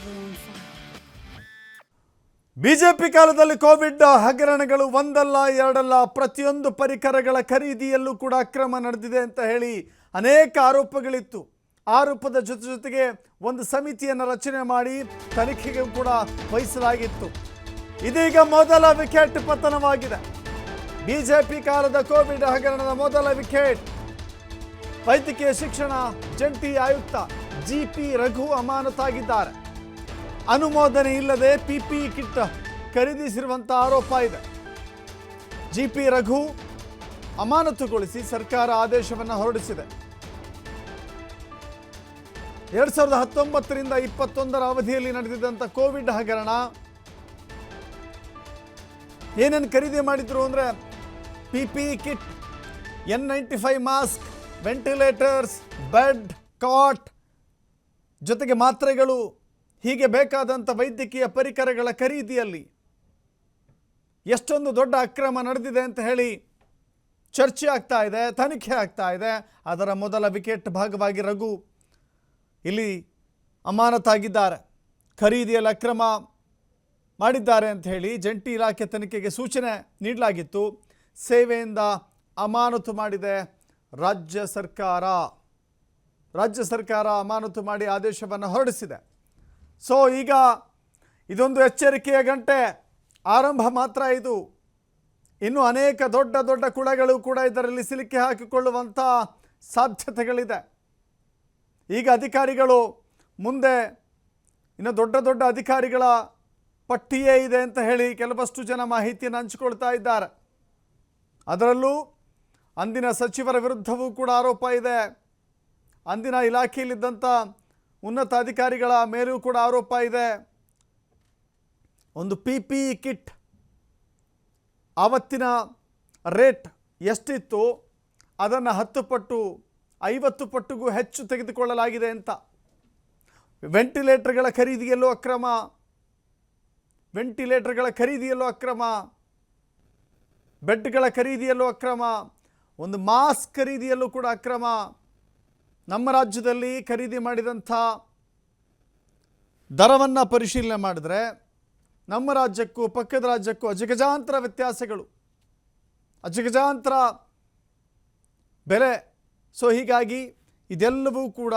everyone fine. BJP ಕಾಲದಲ್ಲಿ Covid ಹಗರಣಗಳು ಒಂದಲ್ಲ ಎರಡಲ್ಲ ಪ್ರತಿಯೊಂದು ಪರಿಕರಗಳ ಖರೀದಿಯಲ್ಲೂ ಕೂಡ ಅಕ್ರಮ ನಡೆದಿದೆ ಅಂತ ಹೇಳಿ ಅನೇಕ ಆರೋಪಗಳಿತ್ತು. ಆರೋಪದ ಜೊತೆಗೆ ಒಂದು ಸಮಿತಿಯನ್ನು ರಚನೆ ಮಾಡಿ ತನಿಖೆಗೆ ಕೂಡ ವಹಿಸಲಾಗಿತ್ತು. ಇದೀಗ ಮೊದಲ ವಿಕೆಟ್ ಪತನವಾಗಿದೆ. ಬಿಜೆಪಿ ಕಾಲದ ಕೋವಿಡ್ ಹಗರಣದ ಮೊದಲ ವಿಕೆಟ್. ವೈದ್ಯಕೀಯ ಶಿಕ್ಷಣ ಜಂಟಿ ಆಯುಕ್ತ ಜಿಪಿ ರಘು ಅಮಾನತಾಗಿದ್ದಾರೆ. ಅನುಮೋದನೆ ಇಲ್ಲದೆ ಪಿಪಿಇ ಕಿಟ್ ಖರೀದಿಸಿರುವಂಥ ಆರೋಪ ಇದೆ. ಜಿಪಿ ರಘು ಅಮಾನತುಗೊಳಿಸಿ ಸರ್ಕಾರ ಆದೇಶವನ್ನು ಹೊರಡಿಸಿದೆ. 2019ರಿಂದ 21ರ ಅವಧಿಯಲ್ಲಿ ನಡೆದಿದ್ದಂಥ ಕೋವಿಡ್ ಹಗರಣ ಏನೇನು ಖರೀದಿ ಮಾಡಿದ್ರು ಅಂದರೆ PPE kit, N95 mask, ventilators, bed, cot, ಜೊತೆಗೆ ಮಾತ್ರೆಗಳು, ಹೀಗೆ ಬೇಕಾದಂಥ ವೈದ್ಯಕೀಯ ಪರಿಕರಗಳ ಖರೀದಿಯಲ್ಲಿ ಎಷ್ಟೊಂದು ದೊಡ್ಡ ಅಕ್ರಮ ನಡೆದಿದೆ ಅಂತ ಹೇಳಿ ಚರ್ಚೆ ಆಗ್ತಾ ಇದೆ, ತನಿಖೆ ಆಗ್ತಾ ಇದೆ. ಅದರ ಮೊದಲ ವಿಕೆಟ್ ಭಾಗವಾಗಿ ರಘು ಇಲ್ಲಿ ಅಮಾನತಾಗಿದ್ದಾರೆ. ಖರೀದಿಯಲ್ಲಿ ಅಕ್ರಮ ಮಾಡಿದ್ದಾರೆ ಅಂತ ಹೇಳಿ ಜಂಟಿ ಇಲಾಖೆ ತನಿಖೆಗೆ ಸೂಚನೆ ನೀಡಲಾಗಿತ್ತು. ಸೇವೆಯಿಂದ ಅಮಾನತು ಮಾಡಿದೆ ರಾಜ್ಯ ಸರ್ಕಾರ. ಅಮಾನತು ಮಾಡಿ ಆದೇಶವನ್ನು ಹೊರಡಿಸಿದೆ. ಸೊ ಈಗ ಇದೊಂದು ಎಚ್ಚರಿಕೆಯ ಗಂಟೆ ಆರಂಭ ಮಾತ್ರ. ಇದು ಇನ್ನು ಅನೇಕ ದೊಡ್ಡ ದೊಡ್ಡ ಕುಳಗಳು ಕೂಡ ಇದರಲ್ಲಿ ಸಿಲುಕಿ ಹಾಕಿಕೊಳ್ಳುವಂಥ ಸಾಧ್ಯತೆಗಳಿದೆ. ಈಗ ಅಧಿಕಾರಿಗಳು ಮುಂದೆ ಇನ್ನು ದೊಡ್ಡ ದೊಡ್ಡ ಅಧಿಕಾರಿಗಳ ಪಟ್ಟಿಯೇ ಇದೆ ಅಂತ ಹೇಳಿ ಕೆಲವಷ್ಟು ಜನ ಮಾಹಿತಿಯನ್ನು ಹಂಚಿಕೊಳ್ತಾ ಇದ್ದಾರೆ. ಅದರಲ್ಲೂ ಅಂದಿನ ಸಚಿವರ ವಿರುದ್ಧವೂ ಕೂಡ ಆರೋಪ ಇದೆ. ಅಂದಿನ ಇಲಾಖೆಯಲ್ಲಿದ್ದಂಥ ಉನ್ನತ ಅಧಿಕಾರಿಗಳ ಮೇಲೂ ಕೂಡ ಆರೋಪ ಇದೆ. ಒಂದು ಪಿಪಿಇ ಕಿಟ್ ಆವತ್ತಿನ ರೇಟ್ ಎಷ್ಟಿತ್ತು ಅದನ್ನು 10 ಪಟ್ಟು 50 ಪಟ್ಟಿಗೂ ಹೆಚ್ಚು ತೆಗೆದುಕೊಳ್ಳಲಾಗಿದೆ ಅಂತ. ವೆಂಟಿಲೇಟರ್ಗಳ ಖರೀದಿಯಲ್ಲೂ ಅಕ್ರಮ, ಬೆಡ್ಗಳ ಖರೀದಿಯಲ್ಲೂ ಅಕ್ರಮ, ಒಂದು ಮಾಸ್ಕ್ ಖರೀದಿಯಲ್ಲೂ ಕೂಡ ಅಕ್ರಮ. ನಮ್ಮ ರಾಜ್ಯದಲ್ಲಿ ಖರೀದಿ ಮಾಡಿದಂಥ ದರವನ್ನು ಪರಿಶೀಲನೆ ಮಾಡಿದ್ರೆ ನಮ್ಮ ರಾಜ್ಯಕ್ಕೂ ಪಕ್ಕದ ರಾಜ್ಯಕ್ಕೂ ಅಜಗಜಾಂತರ ವ್ಯತ್ಯಾಸಗಳು, ಅಜಗಜಾಂತರ ಬೆಲೆ. ಸೊ ಹೀಗಾಗಿ ಇದೆಲ್ಲವೂ ಕೂಡ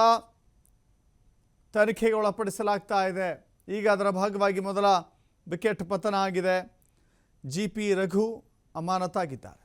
ತನಿಖೆಗೆ ಒಳಪಡಿಸಲಾಗ್ತಾ ಇದೆ. ಈಗ ಅದರ ಭಾಗವಾಗಿ ಮೊದಲ ವಿಕೆಟ್ ಪತನ ಆಗಿದೆ. ಜಿಪಿ ರಘು ಅಮಾನತಾಗಿದ್ದಾರೆ.